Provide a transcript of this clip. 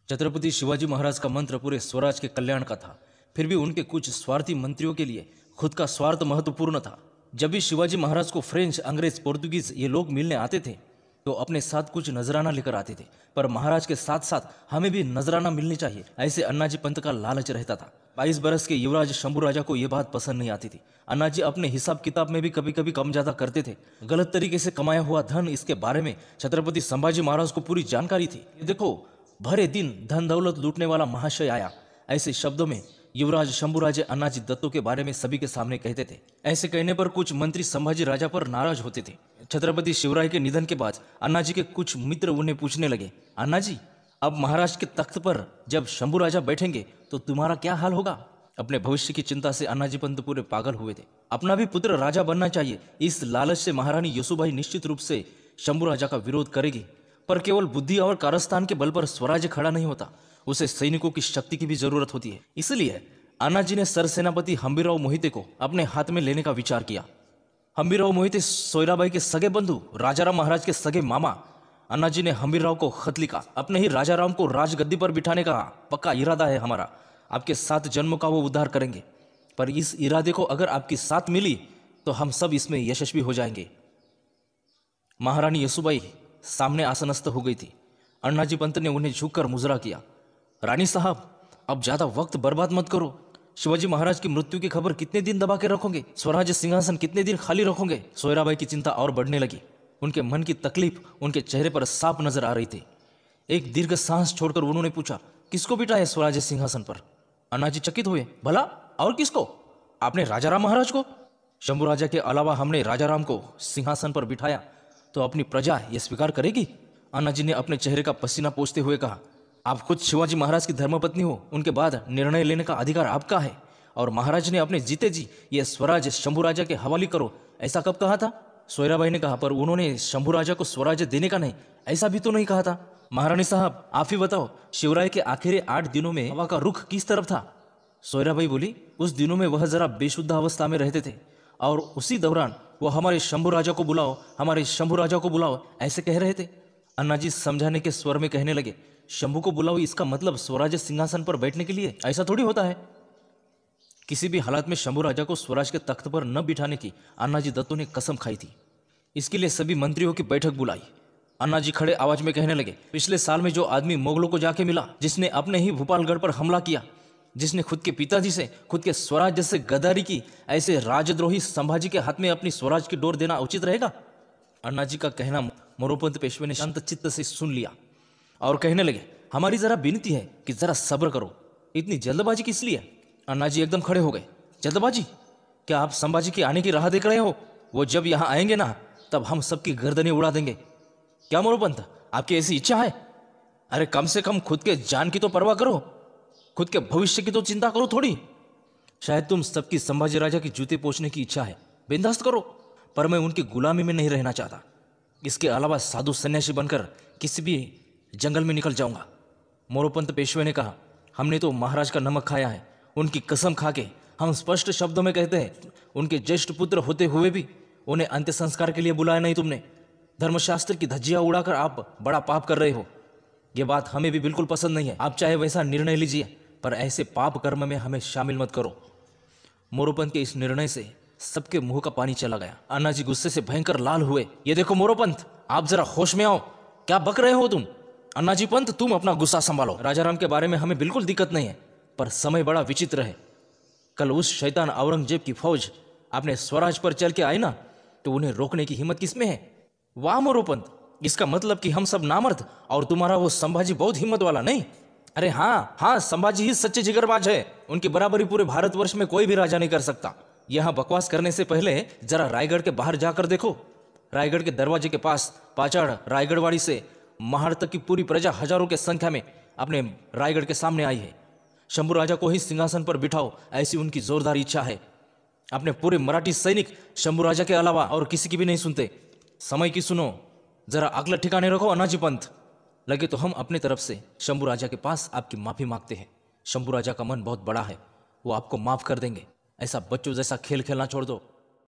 छत्रपति शिवाजी महाराज का मंत्र पूरे स्वराज के कल्याण का था। फिर भी उनके कुछ स्वार्थी मंत्रियों के लिए खुद का स्वार्थ महत्वपूर्ण था। जब भी शिवाजी महाराज को फ्रेंच, अंग्रेज, पोर्तुगीज ये लोग मिलने आते थे तो अपने साथ कुछ नजराना लेकर आते थे, पर महाराज के साथ साथ हमें भी नजराना मिलनी चाहिए, ऐसे अन्नाजी पंत का लालच रहता था। 22 बरस के युवराज शंभू राजा को यह बात पसंद नहीं आती थी। अन्नाजी अपने हिसाब किताब में भी कभी कभी कम ज्यादा करते थे। गलत तरीके से कमाया हुआ धन, इसके बारे में छत्रपति संभाजी महाराज को पूरी जानकारी थी। देखो, भरे दिन धन दौलत लूटने वाला महाशय आया, ऐसे शब्दों में युवराज शंभूराजे अन्नाजी दत्तों के बारे में सभी के सामने कहते थे। ऐसे कहने पर कुछ मंत्री संभाजी राजा पर नाराज होते थे। छत्रपति शिवराय के निधन के बाद अन्नाजी के कुछ मित्र उन्हें पूछने लगे, अन्नाजी, अब महाराज के तख्त पर जब शंभू राजा बैठेंगे तो तुम्हारा क्या हाल होगा? अपने भविष्य की चिंता से अन्नाजी पंत पूरे पागल हुए थे। अपना भी पुत्र राजा बनना चाहिए, इस लालच से महारानी यशोबाई निश्चित रूप से शंभू राजा का विरोध करेगी, पर केवल बुद्धि और कारस्तान के बल पर स्वराज्य खड़ा नहीं होता, उसे सैनिकों की शक्ति की भी जरूरत होती है। इसलिए अन्नाजी ने सरसेनापति हंबीरराव मोहिते को अपने हाथ में लेने का विचार किया। हंबीरराव मोहिते सोयराबाई के सगे बंधु, राजाराम महाराज के सगे मामा। अन्नाजी ने हंबीरराव को खत लिखा, अपने ही राजाराम को राजगद्दी पर बिठाने का पक्का इरादा है हमारा, आपके 7 जन्मों का वो उद्धार करेंगे, पर इस इरादे को अगर आपकी साथ मिली तो हम सब इसमें यशस्वी हो जाएंगे। महारानी यशोबाई सामने आसनस्थ हो गई थी। अन्नाजी पंत ने उन्हें झुककर मुजरा किया, रानी साहब, अब ज्यादा वक्त बर्बाद मत करो। शिवाजी महाराज की मृत्यु की खबर कितने दिन दबा के रखोगे? स्वराज्य सिंहासन कितने दिन खाली रखोगे? सोयराबाई की चिंता और बढ़ने लगी। उनके मन की तकलीफ उनके चेहरे पर साफ नजर आ रही थी। एक दीर्घ सांस छोड़कर उन्होंने पूछा, किसको बिठाया स्वराज्य सिंहासन पर? अन्नाजी चकित हुए, भला और किसको? आपने राजाराम महाराज को? शंभू राजा के अलावा हमने राजाराम को सिंहासन पर बिठाया तो अपनी प्रजा यह स्वीकार करेगी? अन्नाजी ने अपने चेहरे का पसीना पोंछते हुए कहा, आप खुद शिवाजी महाराज की धर्मपत्नी हो, उनके बाद निर्णय लेने का अधिकार आपका है, और महाराज ने अपने जीते जी यह स्वराज शंभू राजा के हवाले करो, ऐसा कब कहा था? सोयराबाई ने कहा, पर उन्होंने शंभू राजा को स्वराज्य देने का नहीं, ऐसा भी तो नहीं कहा था। महारानी साहब, आप ही बताओ, शिवराय के आखिरी 8 दिनों में हवा का रुख किस तरफ था? सोयराबाई बोली, उस दिनों में वह जरा बेशुद्ध अवस्था में रहते थे, और उसी दौरान वो हमारे शंभू राजा को बुलाओ, हमारे शंभू राजा को बुलाओ, ऐसे कह रहे थे। अन्नाजी समझाने के स्वर में कहने लगे, शंभू को बुलाओ, इसका मतलब स्वराज्य सिंहासन पर बैठने के लिए, ऐसा थोड़ी होता है। किसी भी हालत में शंभू राजा को स्वराज के तख्त पर न बिठाने की अन्नाजी दत्तों ने कसम खाई थी। इसके लिए सभी मंत्रियों की बैठक बुलाई। अन्नाजी खड़े आवाज में कहने लगे, पिछले साल में जो आदमी मुगलों को जाके मिला, जिसने अपने ही भोपालगढ़ पर हमला किया, जिसने खुद के पिताजी से, खुद के स्वराज्य से गद्दारी की, ऐसे राजद्रोही संभाजी के हाथ में अपनी स्वराज की डोर देना उचित रहेगा? अन्नाजी का कहना मोरोपंत पेशवे ने शांत चित्त से सुन लिया और कहने लगे, हमारी जरा विनती है कि जरा सब्र करो, इतनी जल्दबाजी किस लिए? अन्नाजी एकदम खड़े हो गए, जल्दबाजी? क्या आप संभाजी के आने की राह देख रहे हो? वो जब यहाँ आएंगे ना, तब हम सबकी गर्दनें उड़ा देंगे। क्या मोरोपंत, आपकी ऐसी इच्छा है? अरे कम से कम खुद के जान की तो परवाह करो, खुद के भविष्य की तो चिंता करो थोड़ी। शायद तुम सबकी संभाजी राजा की जूते पोंछने की इच्छा है, बिंदास्त करो, पर मैं उनकी गुलामी में नहीं रहना चाहता। इसके अलावा साधु सन्यासी बनकर किसी भी जंगल में निकल जाऊंगा। मोरोपंत पेशवे ने कहा, हमने तो महाराज का नमक खाया है, उनकी कसम खा के हम स्पष्ट शब्दों में कहते हैं, उनके ज्येष्ठ पुत्र होते हुए भी उन्हें अंत्य संस्कार के लिए बुलाया नहीं तुमने। धर्मशास्त्र की धज्जियां उड़ाकर आप बड़ा पाप कर रहे हो। यह बात हमें भी बिल्कुल पसंद नहीं है। आप चाहे वैसा निर्णय लीजिए, पर ऐसे पाप कर्म में हमें शामिल मत करो। मोरोपंत के इस निर्णय से सबके मुंह का पानी चला गया। अन्नाजी गुस्से से भयंकर लाल हुए। ये देखो मोरोपंत, आप जरा होश में आओ, क्या बक रहे हो तुम? अन्नाजी पंत, तुम अपना गुस्सा संभालो। राजाराम के बारे में हमें बिल्कुल दिक्कत नहीं है, पर समय बड़ा विचित्र है। कल उस शैतान औरंगजेब की फौज अपने स्वराज पर चल के आई ना, तो उन्हें रोकने की हिम्मत किसमें है? वाह मोरोपंत, इसका मतलब कि हम सब नामर्द और तुम्हारा वो संभाजी बहुत हिम्मत वाला नहीं? अरे हाँ, संभाजी ही सच्चे जिगरबाज है, उनकी बराबरी पूरे भारतवर्ष में कोई भी राजा नहीं कर सकता। यहां बकवास करने से पहले जरा रायगढ़ के बाहर जाकर देखो। रायगढ़ के दरवाजे के पास पाचाड़ रायगढ़वाड़ी से महाड़ तक की पूरी प्रजा हजारों के संख्या में अपने रायगढ़ के सामने आई है। शंभू राजा को ही सिंहासन पर बिठाओ, ऐसी उनकी जोरदार इच्छा है। अपने पूरे मराठी सैनिक शंभू राजा के अलावा और किसी की भी नहीं सुनते। समय की सुनो, जरा अकल ठिकाने रखो अन्नाजी पंत। लगे तो हम अपने तरफ से शंभू राजा के पास आपकी माफी मांगते हैं। शंभू राजा का मन बहुत बड़ा है, वो आपको माफ कर देंगे। ऐसा बच्चों जैसा खेल खेलना छोड़ दो।